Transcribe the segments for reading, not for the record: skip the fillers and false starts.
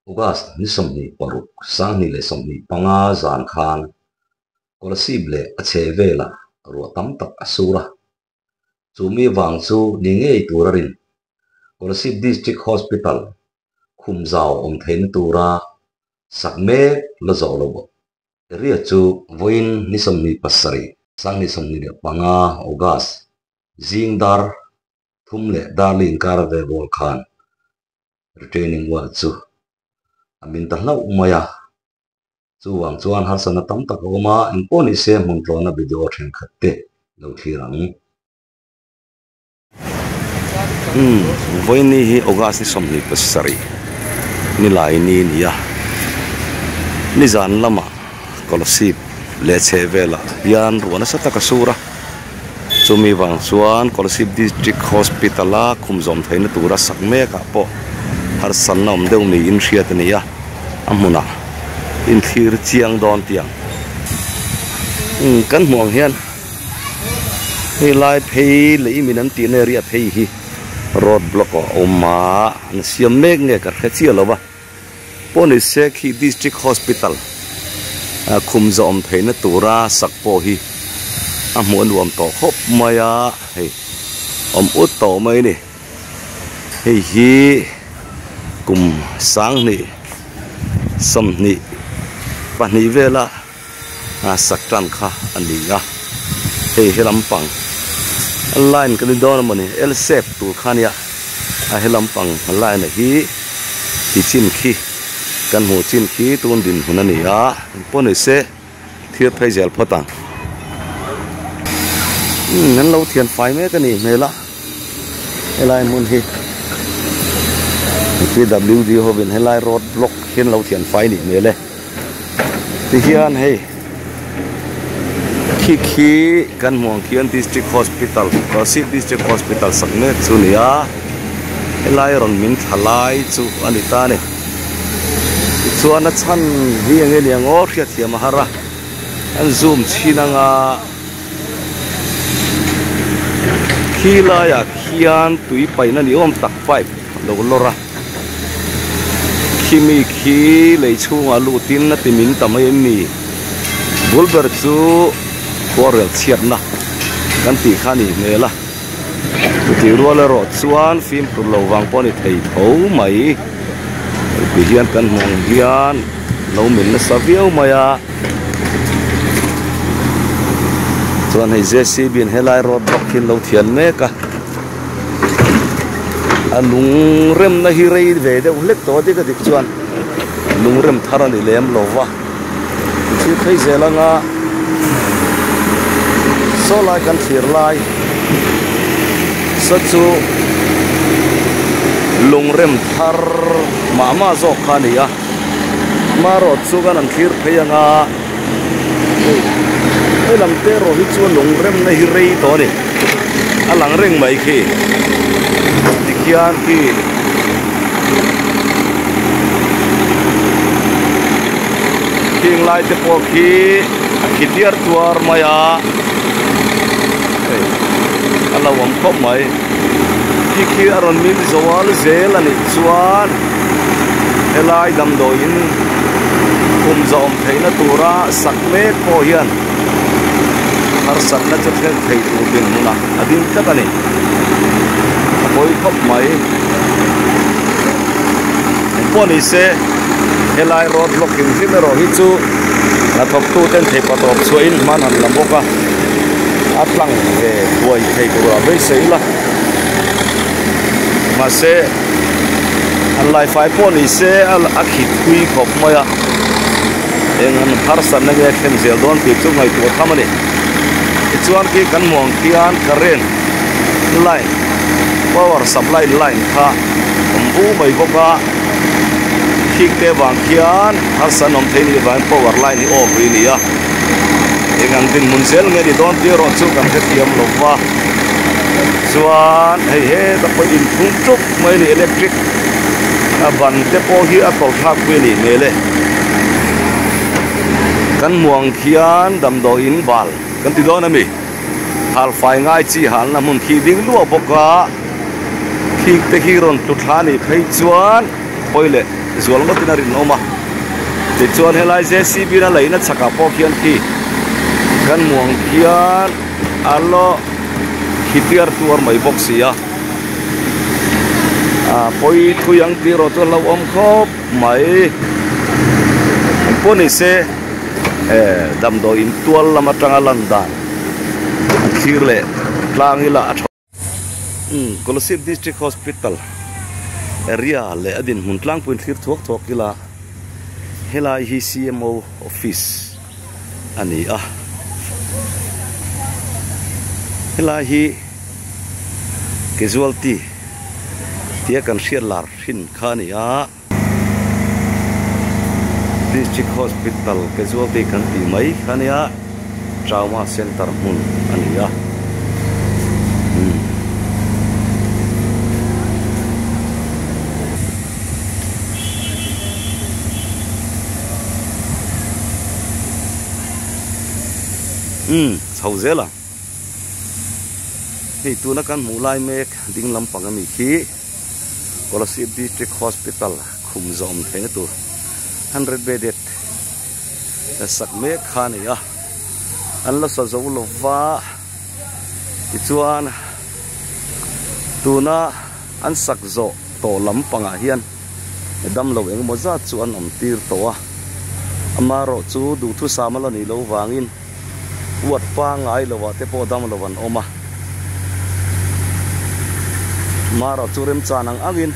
ugas ni somni paruk sang ni le somni panga zan khan kolasib le achevela ro tam tak asura chumi wangchu ningei turarin kolasib district hospital khumzao thein tura sakme lo zolo ria chu voin ni somni pasari sang ni somni le panga ugas zingdar thumle darling karve bol khan retaining wa chu amin ta hlau maya chuwang chuan har sana tam tak oma in poni se mongtlona video then khatte lo thirang voini hi ogas ni somni pasari ni lai ni ya ni zan lama kolosip le chevela yan ruana sa takasura chumi wang chuan kolosip district hospital a khumzom theina tura sakme ka po har san nom deu ni in hriat ni ya amuna in thir chiang don tiang kan muang hian he lai phei le minan ti ne ria phei hi road block oma an siam mek nge ka khachia lova poni se khi district hospital khumzom theina tura sakpo hi amuan wam to khop maya he ut to mai ni hei hi kum sang ni som ni pani vela saktan kha ani ya hei helam pang line kan don mani el sep tu khania helam pang line hi chin khi kan ho chin khi tun din hunani ya pone se thia phaizel photang nan lo thian fai me ka ni mela helai mun hi PWD hovin helai road block hian lo thian fai ni mele ti hian hei khi kan muang khian district hospital Kolosip district hospital sakne chunia helai ron min thalai chu anita ne chuan a chan hi ange liang o khia thiam hara an zoom chinanga khila ya khian tui paina ni om tak pipe lo lora kimi khi lei chunga lutin na timin tamai mi bulber chu korel chiat na kan ti khani mela ti ruala ro chuan film tur lo wang poni thei tho mai bi hian kan mong hian lo min na saviau maya chuan hei JCB bin helai road block hin lo thian me ka lung rem na hi rei ve de ulek to de ka dik chuan lung rem tharani lem lova chi thei zelanga so lai kan thir lai sa chu lung rem thar ma zo khania ma ro chu kan an thir pheyanga ei lam te ro hi chu lung rem na hi rei to ni alang reng mai khi kian ki king lai te po khi khitiar tuar maya ala wam khop mai khi aron min zawal zel ani chuan elai dam do in zom theina tura sakme ko hian har sakna chu thel thei tu bin na adin takani koi khop mai poni se helai road blocking himero hi chu na thok tu ten thei patop chuin man an lamoka atlang ve huai thei ko ra ve seila ma se an lai fai poni se al akhit hui khop maya engan har san na nge khem zel don ti chu ngai tu thamani chuan ki kan mong kian karen line power supply line kha bu mai boka thik te wang khian har sanom theini van power line ni off ni ya engan tin munsel nge di don ti ro chu kan khatiam lova chuan he ta po in thung tuk mai ni electric ban te po hi a tol thak we ni mele kan muang khian dam do in bal kan ti do na mi hal fai ngai chi hal na mun khi ding lu boka thik te hi ron tu thani phei chuan poile zual ngot tin rin oma ti chuan helai JCB na leina chaka po khian khi kan muang khian alo hitiar tuar mai box sia poi thuyang ti ro to lo om khop mai poni se dam do in tual lama tanga landan thirle tlangila Kolosip District Hospital area le adin muntlang puin thir thok kila helai hi CMO office ani helai hi casualty tia kan share lar hin khani District Hospital casualty kan ti mai khani trauma center mun ani chau zela hei tu na kan mulai mek ding lampang ami khi Kolosip District Hospital khum zom theng tu 100 bedded sak mek khani an la sa zo lova ti chuan tu na an sak zo to lampanga hian dam lo eng mo za chu an om tir to amaro chu du thu samala ni lo wangin wat pa ngai lo wa te po dam lo wan oma mara churem chanang agin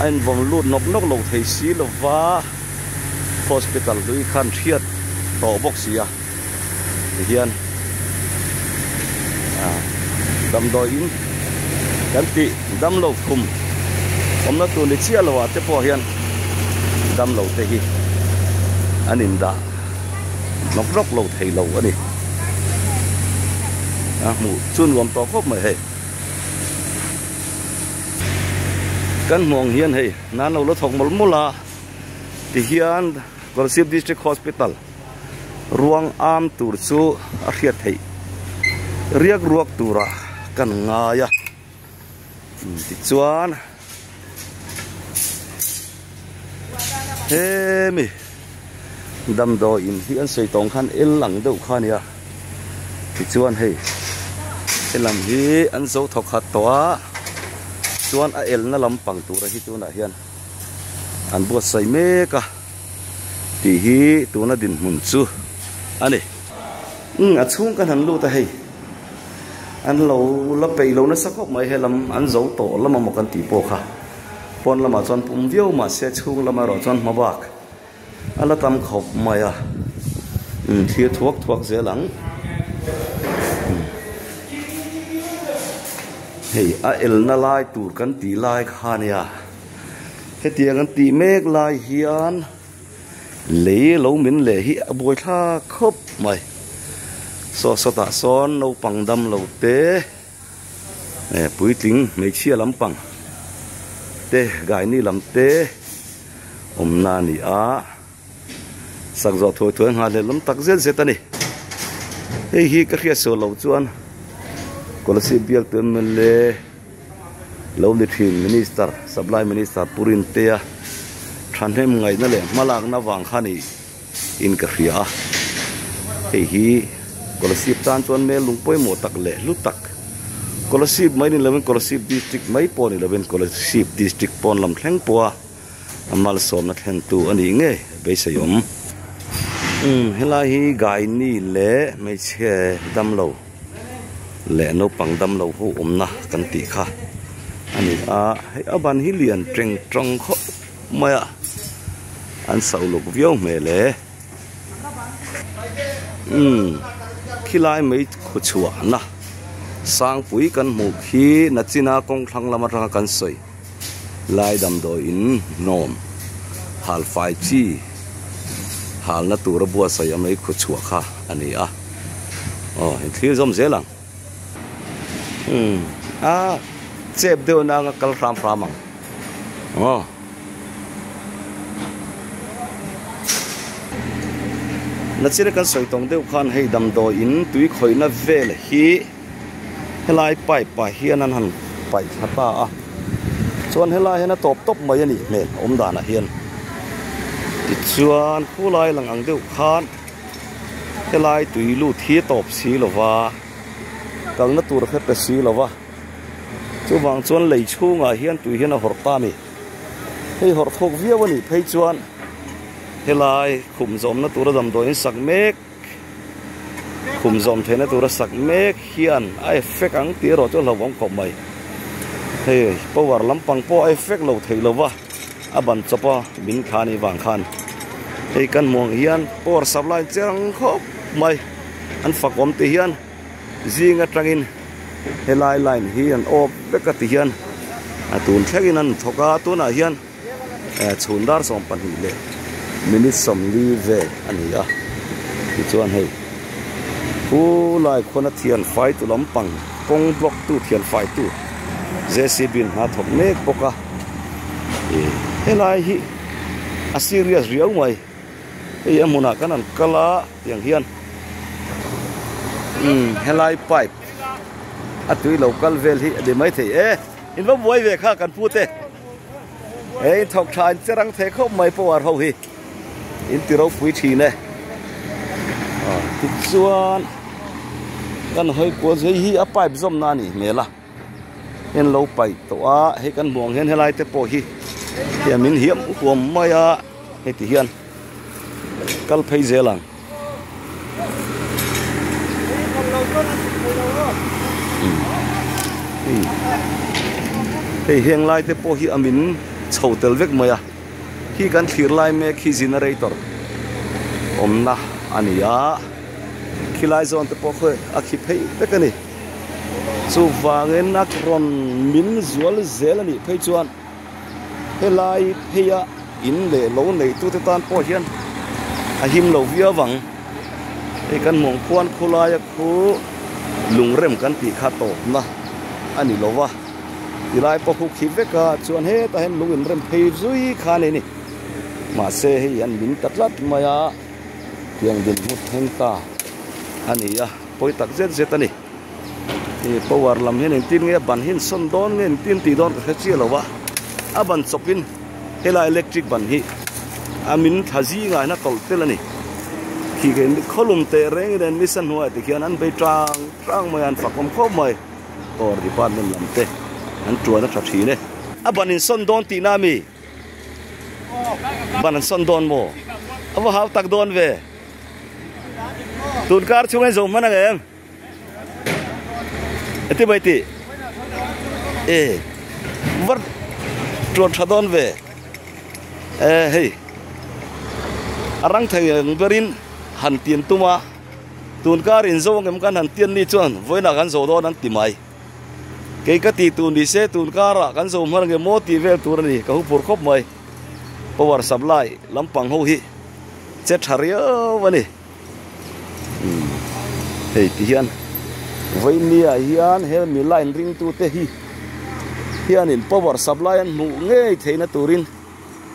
ain vom lut nok lo thei si lo wa hospital lui khan thiat to box sia hian dam do in kan ti dam lo khum omna tu ni chia lo wa te po hian dam lo te hi anin da nok lo thei lo ani mu chun wam to khop mai he kan mong hian he nan lo thok mol mula ti hian Kolosip District Hospital ruang am tur chu a khiat thei riak ruak tura kan nga ya ti chuan he mi dam do in hi an sei tong khan el lang deuh khania ti chuan hei elam hi an zo thok khat towa chuan a el na lampang tura hi tuna hian an buat sai meka ti hi tuna din mun chu ani a chung kan han lu ta hei an lo la pei lo na sakop mai helam an zo to lama mo kan ti po kha pon lama chon pum viau ma se chung lama ro chon ma bak ala tam khop maya thia thuak zelang hei a el na lai tur kan ti lai khania he tia kan ti mek lai hian le lo min le hi aboi tha khop mai so ta son no pangdam lo te puitling mei chia lampang te gai ni lam te omna ni sak zo thoi nga le lam tak zel zetani hei hi ka khia so lo chuan Kolosip biak tu le lo le thin minister supply minister purin te thanhem ngai na le malak na wang khani in ka khia hei hi Kolosip tan chuan me lungpoi mo tak le lu tak Kolosip mai ni lamen Kolosip district mai po ni lamen Kolosip district pon lam thleng poa amal som na thlen tu ani nge be sayom helai hi gai ni le mai che dam lo le no pang dam lo hu na kan ti kha ani hei aban hi lian treng trong kho maya an sau luk viau me le khilai mai khu chua na sang pui kan mu khi na china kong thlang lama ra kan soi lai dam do in nom hal 5G hal na tur bua sai amai khu chua kha ani thi zom zelang chep deu na nga kal ram ramang na chire kan soi tong deu khan hei dam do in tui khoi na vel hi helai pai pa hian an han pai thata chuan helai hena top mai ani mel om dana hian ti chuan khulai lang ang deuh khan helai tuilu thi top si lova kang na tur khe pe si lova chu wang chuan lei chhunga hian tui hian a hor ta mi hei hor thok viawani phei chuan helai khum zom na tur dam doin sak mek khum zom thena tur sak mek hian ai fek ang ti ro chu lawang khom mai hei power lampang po ai fek lo thei lova aban chopa bin khani wang khan hei kan muang hian power supply cherang khop mai an fakom te hian zinga tangin helai line hian op beka ti hian atun thlegin an thoka tuna hian chhundar som pan hi le minute som li ve ania ti chuan hei lai khona thian fai tu lampang kong block tu thian fai tu JCB na thok mek poka helai hi a serious riau mai ei amuna kanan kala yang hian helai pipe atui local vel hi de mai thei in va buai ve kha kan pute ei thok thain cherang the khop mai power ho hi in tiro pui thi ne ti chuan kan hoi ko jei hi a pipe zom na ni mela en lo pai to a he kan muang hen helai te po hi ya min hiam uom maya he ti hian kal phei zelang hei heng lai te po hi amin chhotel vek maya hi kan thlir lai me khi generator omna ania khilai zon te po khoi a khi phei bekani chu wangen nak ron min zual zelani phei chuan helai pheya in le lo nei tu te tan po hian a him lo via wang e kan mong khuan khulaya khu lungrem kan ti kha to na ani lova ilai po khu khi veka chuan he ta hen lungin rem phei zui kha ne ni ma se he an min tatlat maya tiang din mut heng ta ani ya poi tak zet zet ani e power lam hen tin nge ban hin son don nge tin ti don kha chi lova aban chopin hela electric ban hi amin thaji nga na tol telani khi gen kholum te reng den mission huai ti khian an bei trang mai an fakom khop mai or department lam te an tuana tha thi ne aban in son don ti na mi ban son don mo aba haw tak don ve tun kar chung ai zo mana em eti bai ti var tron thadon ve hei arang thai berin han tien tuma tun kar in zo ngem kan han tien ni chuan voina kan zo don an ti mai ke ka ti tun ni se tun kara kan zo mar nge mo ti vel tur ni ka hu pur khop mai power supply lampang ho hi che thario wani hei ti hian voinia hian he mi line ring tu te hi hian in power supply an mu nge theina turin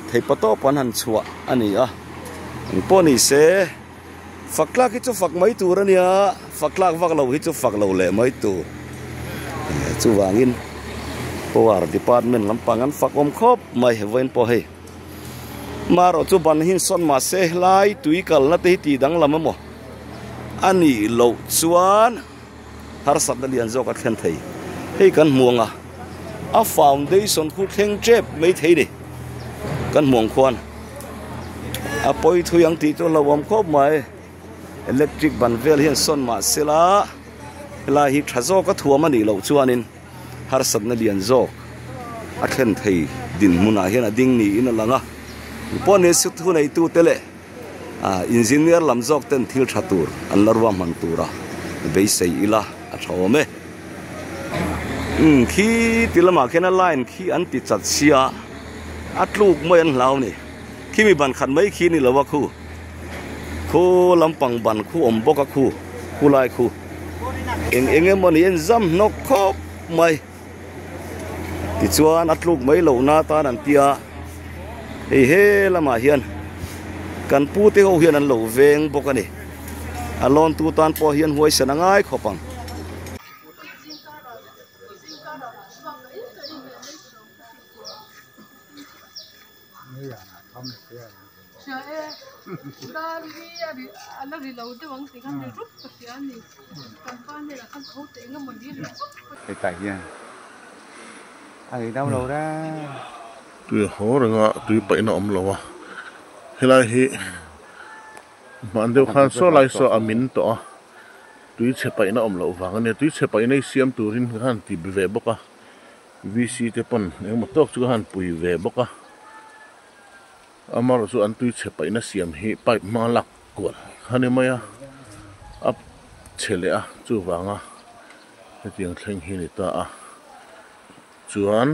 thei pato pan han chua ani a poni se fakla ki chu fak mai tur ania faklak vak lo hi chu fak lo le mai tu chu wangin power department lampang an fak om khop mai heven po he maro chu ban hin son ma se lai tui kal na te ti dang lam mo ani lo chuan har sat na lian zok at khen thei hei kan muanga a foundation khu theng chep mai thei ni kan muang khwan a poi thu yang ti to lawam khop mai electric ban vel hian son ma sela la hi thazo ka thuam ani lo chuanin har sat na lian zok a khen thei din muna hian a ding ni in alanga pone su thu nei tu tele engineer lam zok ten thil thatur an larwa man tura be sei ila a thome khi tilama khena line khi an ti chat sia atluk mai an hlaw ni khi mi ban khan mai khi ni lawa khu lampang ban khu om boka khu lai khu enge moni en zam nok khop mai ti chuan atluk mai lo na ta nan tia he lama hian kan pu te ho hian an lo veng boka ni alon tu tan po hian huai sanangai khopang Tại nha ai đâu đâu ra tui hổ rồi ngã tui bảy nó om lo à helai hi man deu khan so lai so amin to tui che bảy nó om lo wang ne tui che bảy nei siam turin khan ti be boka VC te pon eng motok chu han pui ve boka amar su an tui che bảy na siam hi pai ma lak ko hani maya ap chele a chu wanga he tiang thleng hi ni ta a chuan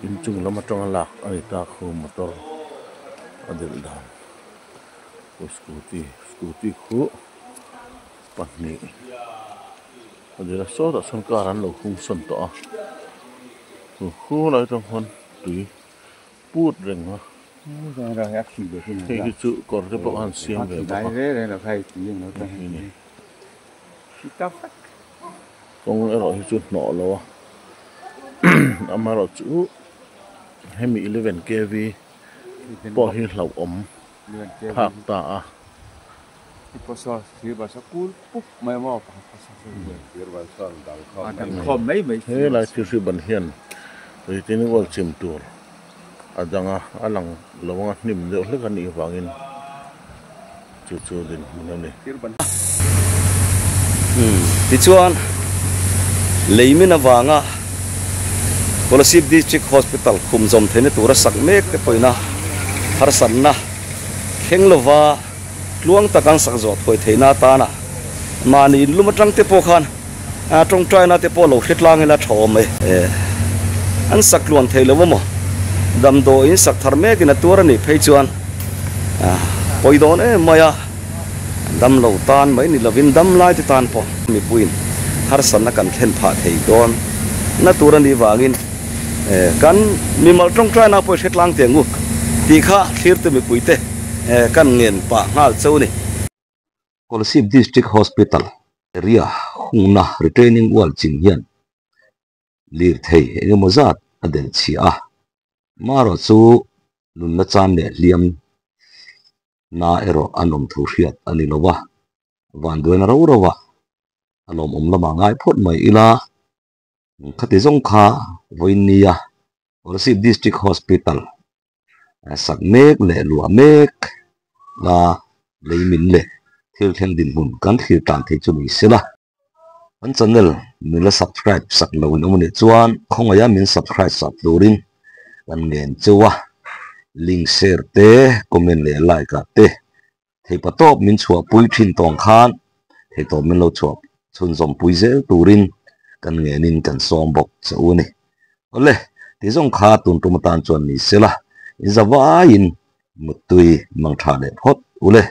in chung lama tong lak ani ta khu motor adil dan scooty khu pahni adila so da san karan lo khung son to a khu lai tong hon tui put reng ha ra yak chi de hin he chu kor te bo han siam ve ba đây là phải chỉ nó ta chi ta phát kong ero hi chu no lo amaro chu hemi 11 kv po hi hlau om phak ta a Pasal siapa sakul, pup, mai mau apa pasal siapa pasal dal kom mai mai. he lai ti ban hian ri tin wal chim tur adanga alang lawanga nim de le kan i wangin chu chu din nam ne ti chuan leimin awanga Kolasip District Hospital khumzom thene tura sak mek te poina har sanna khenglova luang takang sak zot hoi theina ta na mani lumatang te po khan a tong trai na te po lo hretlang ela thom an sak luan theilowa mo dam do in sak thar mek in atura ni phei chuan poi don maya dam lo tan mai ni lovin dam lai te tan po mi puin har sanna kan khen pha thei don na tura ni wangin kan mi mal tong trai na po hretlang te ngu ti kha thlir te mi puite kan ngen pa ngal chau ni Kolasip District Hospital area hungna retraining wal chinghian lir thei engemaw zat adel chi a maro chu lunna chan le liam na ero anom thu hriat ani lowa van doina ro rowa alom lama ngai phot mai ila khati zong kha voinia Kolasip District Hospital sak mek le lua mek la leimin le thil thlen din mun kan thir tan thei chu mi sela an channel mila subscribe sak lo in omni chuan khongaya min subscribe sak turin kan ngen chuwa link share te comment le like te thei patop min chua pui thin tong khan thei to min lo chua chun zom pui zel turin kan ngenin kan som bok chu ni ole ti zong kha tun tumatan chuan ni sela zawa in mutui mang tha le phot ule